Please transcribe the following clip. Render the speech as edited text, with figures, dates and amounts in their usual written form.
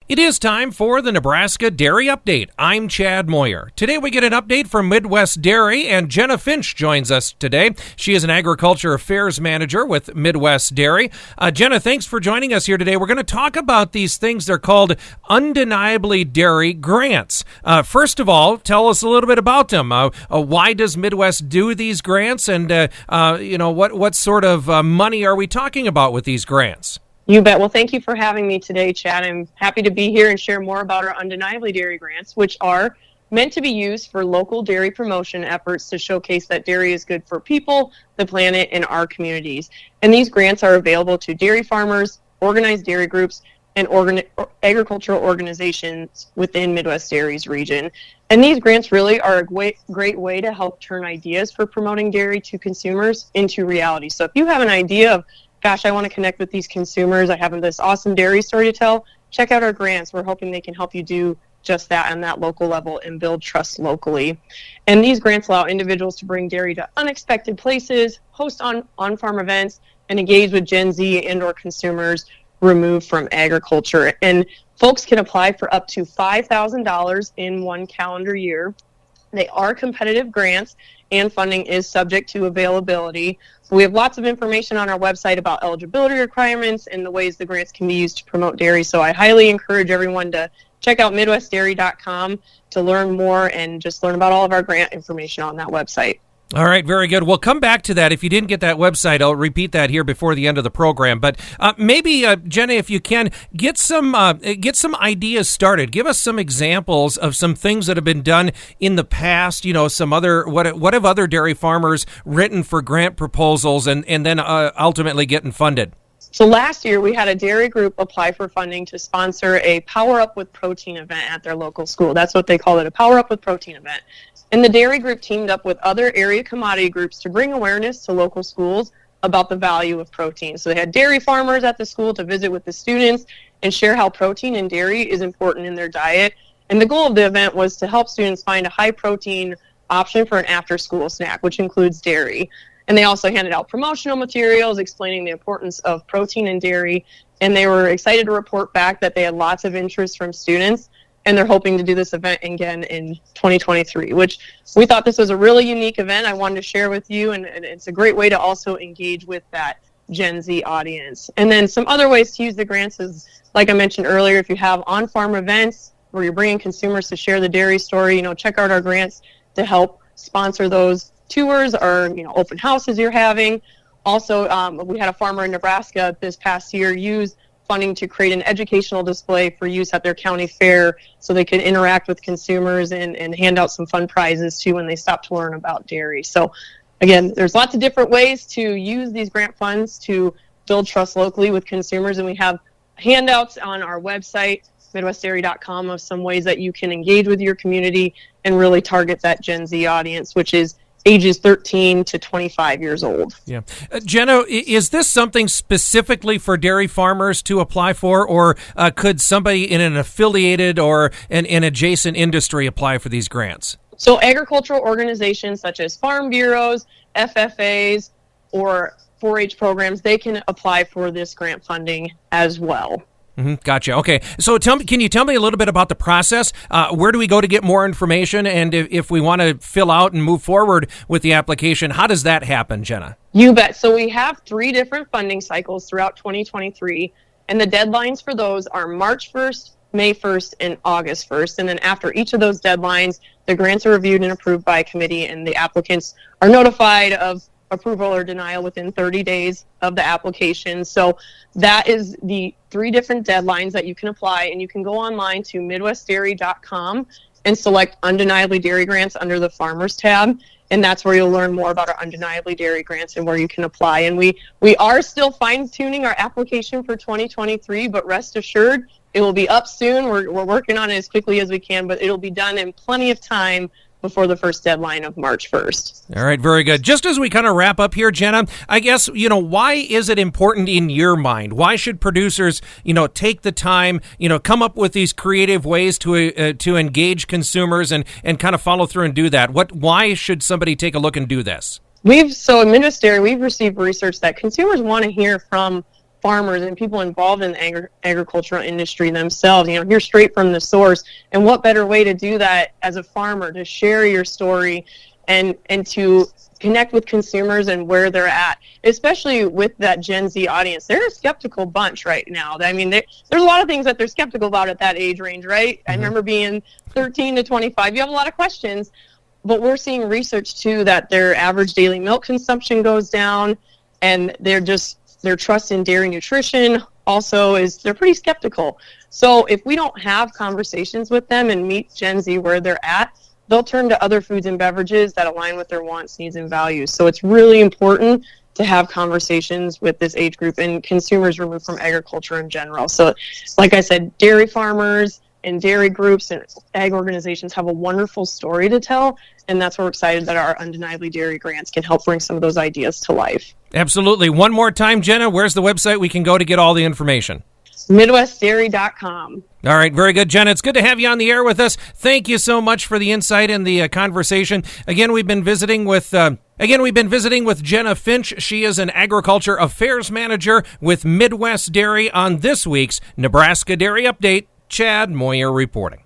It is time for the Nebraska Dairy Update. I'm Chad Moyer. Today we get an update from Midwest Dairy, and Jenna Finch joins us today. She is an Agriculture Affairs Manager with Midwest Dairy. Jenna, thanks for joining us here today. We're going to talk about these things. They're called Undeniably Dairy Grants. First of all, tell us a little bit about them. Why does Midwest do these grants, and what sort of money are we talking about with these grants? You bet. Well, thank you for having me today, Chad. I'm happy to be here and share more about our Undeniably Dairy Grants, which are meant to be used for local dairy promotion efforts to showcase that dairy is good for people, the planet, and our communities. And these grants are available to dairy farmers, organized dairy groups, and agricultural organizations within Midwest Dairy's region. And these grants really are a great way to help turn ideas for promoting dairy to consumers into reality. So if you have an idea of, gosh, I want to connect with these consumers, I have this awesome dairy story to tell, check out our grants. We're hoping they can help you do just that on that local level and build trust locally. And these grants allow individuals to bring dairy to unexpected places, host on-farm events, and engage with Gen Z and/or consumers removed from agriculture. And folks can apply for up to $5,000 in one calendar year. They are competitive grants, and funding is subject to availability. We have lots of information on our website about eligibility requirements and the ways the grants can be used to promote dairy. So I highly encourage everyone to check out midwestdairy.com to learn more and just learn about all of our grant information on that website. All right, very good. We'll come back to that. If you didn't get that website, I'll repeat that here before the end of the program. But maybe, Jenna, if you can, get some ideas started. Give us some examples of some things that have been done in the past. You know, some other what have other dairy farmers written for grant proposals and then ultimately getting funded? So last year, we had a dairy group apply for funding to sponsor a Power Up with Protein event at their local school. That's what they call it, a Power Up with Protein event. And the dairy group teamed up with other area commodity groups to bring awareness to local schools about the value of protein. So they had dairy farmers at the school to visit with the students and share how protein and dairy is important in their diet. And the goal of the event was to help students find a high protein option for an after-school snack, which includes dairy. And they also handed out promotional materials explaining the importance of protein and dairy. And they were excited to report back that they had lots of interest from students. And they're hoping to do this event again in 2023, which we thought this was a really unique event I wanted to share with you. And it's a great way to also engage with that Gen Z audience. And then some other ways to use the grants is, like I mentioned earlier, if you have on-farm events where you're bringing consumers to share the dairy story, check out our grants to help sponsor those tours or open houses you're having. Also, we had a farmer in Nebraska this past year use funding to create an educational display for use at their county fair so they could interact with consumers and hand out some fun prizes too when they stop to learn about dairy. So again, there's lots of different ways to use these grant funds to build trust locally with consumers, and we have handouts on our website, midwestdairy.com, of some ways that you can engage with your community and really target that Gen Z audience, which is ages 13 to 25 years old. Yeah. Jenna, is this something specifically for dairy farmers to apply for, or could somebody in an affiliated or an adjacent industry apply for these grants? So agricultural organizations such as farm bureaus, FFAs, or 4-H programs, they can apply for this grant funding as well. Gotcha. Okay. So can you tell me a little bit about the process? Where do we go to get more information? And if we want to fill out and move forward with the application, how does that happen, Jenna? You bet. So we have 3 different funding cycles throughout 2023, and the deadlines for those are March 1st, May 1st, and August 1st. And then after each of those deadlines, the grants are reviewed and approved by a committee, and the applicants are notified of approval or denial within 30 days of the application. So that is the 3 different deadlines that you can apply, and you can go online to midwestdairy.com and select Undeniably Dairy Grants under the Farmers tab, and that's where you'll learn more about our Undeniably Dairy Grants and where you can apply. And we are still fine-tuning our application for 2023, but rest assured it will be up soon. We're working on it as quickly as we can, but it'll be done in plenty of time before the first deadline of March 1st. All right, very good. Just as we kind of wrap up here, Jenna, I guess, why is it important in your mind? Why should producers, take the time, come up with these creative ways to engage consumers and kind of follow through and do that? Why should somebody take a look and do this? So at Midwest Dairy, we've received research that consumers want to hear from farmers and people involved in the agricultural industry themselves, hear straight from the source. And what better way to do that as a farmer, to share your story and to connect with consumers and where they're at, especially with that Gen Z audience. They're a skeptical bunch right now. I mean, there's a lot of things that they're skeptical about at that age range, right? I remember being 13 to 25. You have a lot of questions, but we're seeing research too that their average daily milk consumption goes down, and their trust in dairy nutrition also they're pretty skeptical. So if we don't have conversations with them and meet Gen Z where they're at, they'll turn to other foods and beverages that align with their wants, needs, and values. So it's really important to have conversations with this age group and consumers removed from agriculture in general. So like I said, dairy farmers and dairy groups and ag organizations have a wonderful story to tell, and that's why we're excited that our Undeniably Dairy Grants can help bring some of those ideas to life. Absolutely. One more time, Jenna, where's the website we can go to get all the information? MidwestDairy.com. All right, very good, Jenna. It's good to have you on the air with us. Thank you so much for the insight and the conversation. Again, we've been visiting with Jenna Finch. She is an agriculture affairs manager with Midwest Dairy on this week's Nebraska Dairy Update. Chad Moyer reporting.